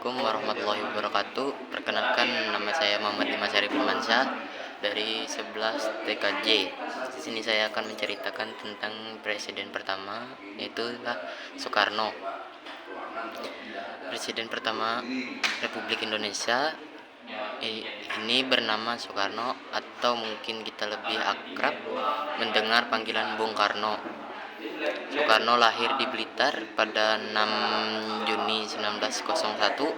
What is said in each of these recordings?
Assalamualaikum warahmatullahi wabarakatuh. Perkenalkan, nama saya Muhammad Dimas Arif Firmansyah dari 11 TKJ. Di sini saya akan menceritakan tentang presiden pertama, yaitu Soekarno. Presiden pertama Republik Indonesia ini bernama Soekarno, atau mungkin kita lebih akrab mendengar panggilan Bung Karno. Soekarno lahir di Blitar pada 6 Juni 1901.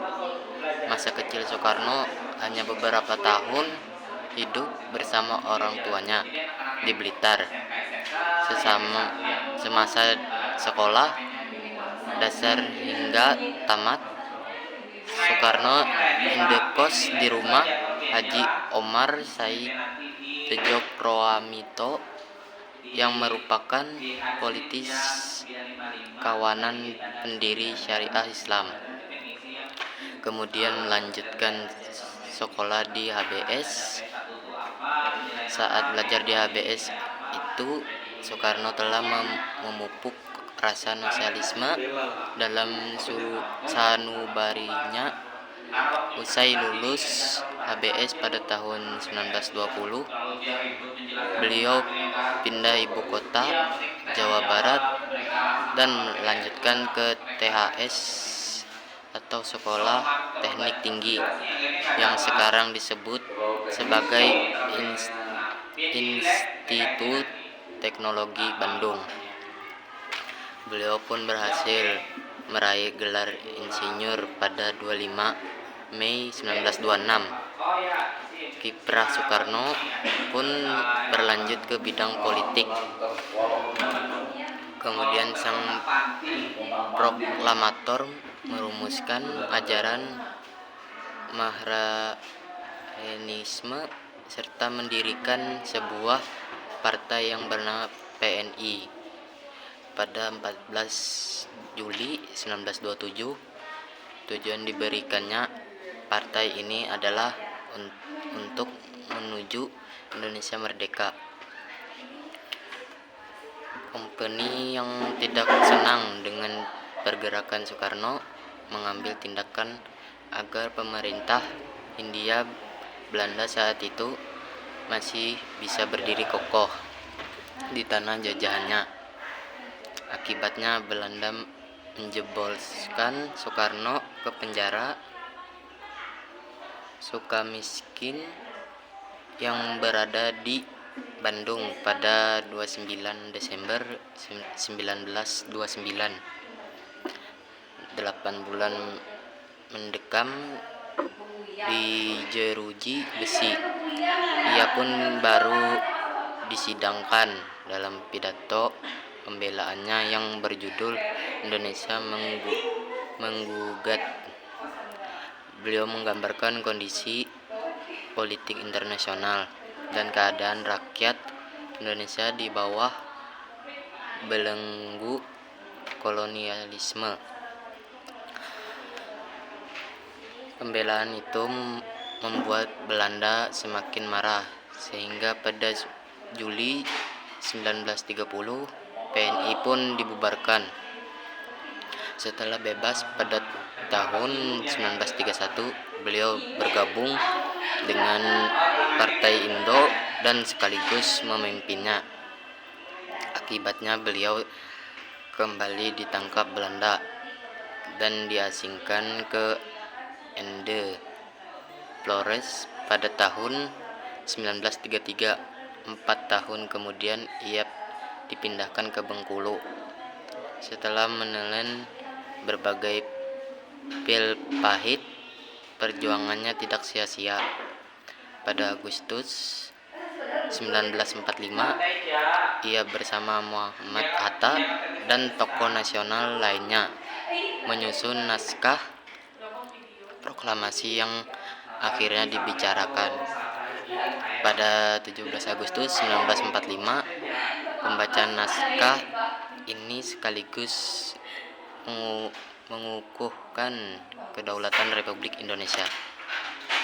Masa kecil Soekarno hanya beberapa tahun hidup bersama orang tuanya di Blitar. Semasa sekolah dasar hingga tamat, Soekarno indekos di rumah Haji Omar Said Tjokroamito yang merupakan politis kawanan pendiri Syariah Islam. Kemudian melanjutkan sekolah di HBS. Saat belajar di HBS itu, Soekarno telah memupuk rasa nasionalisme dalam sanubarinya. Usai lulus HBS pada tahun 1920, beliau pindah ibu kota Jawa Barat dan melanjutkan ke THS atau Sekolah Teknik Tinggi yang sekarang disebut sebagai Institut Teknologi Bandung. Beliau pun berhasil meraih gelar insinyur pada 25 Mei 1926. Kiprah Soekarno pun berlanjut ke bidang politik. Kemudian sang proklamator merumuskan ajaran Maharanianisme serta mendirikan sebuah partai yang bernama PNI. Pada 14 Juli 1927, tujuan diberikannya partai ini adalah untuk menuju Indonesia merdeka. Kompeni yang tidak senang dengan pergerakan Soekarno mengambil tindakan agar pemerintah Hindia Belanda saat itu masih bisa berdiri kokoh di tanah jajahannya. Akibatnya Belanda menjebloskan Soekarno ke penjara Sukamiskin yang berada di Bandung pada 29 Desember 1929. 8 bulan mendekam di jeruji besi. Ia pun baru disidangkan dalam pidato pembelaannya yang berjudul Indonesia Menggugat. Beliau menggambarkan kondisi politik internasional dan keadaan rakyat Indonesia di bawah belenggu kolonialisme. Pembelaan itu membuat Belanda semakin marah, sehingga pada Juli 1930 PNI pun dibubarkan. Setelah bebas pada tahun 1931, beliau bergabung dengan Partai Indo dan sekaligus memimpinnya. Akibatnya beliau kembali ditangkap Belanda dan diasingkan ke Ende Flores pada tahun 1933. 4 tahun kemudian ia dipindahkan ke Bengkulu. Setelah menelan berbagai pil pahit, perjuangannya tidak sia-sia. Pada Agustus 1945, ia bersama Muhammad Hatta dan tokoh nasional lainnya menyusun naskah proklamasi yang akhirnya dibicarakan. Pada 17 Agustus 1945, pembacaan naskah ini sekaligus mengukuhkan kedaulatan Republik Indonesia.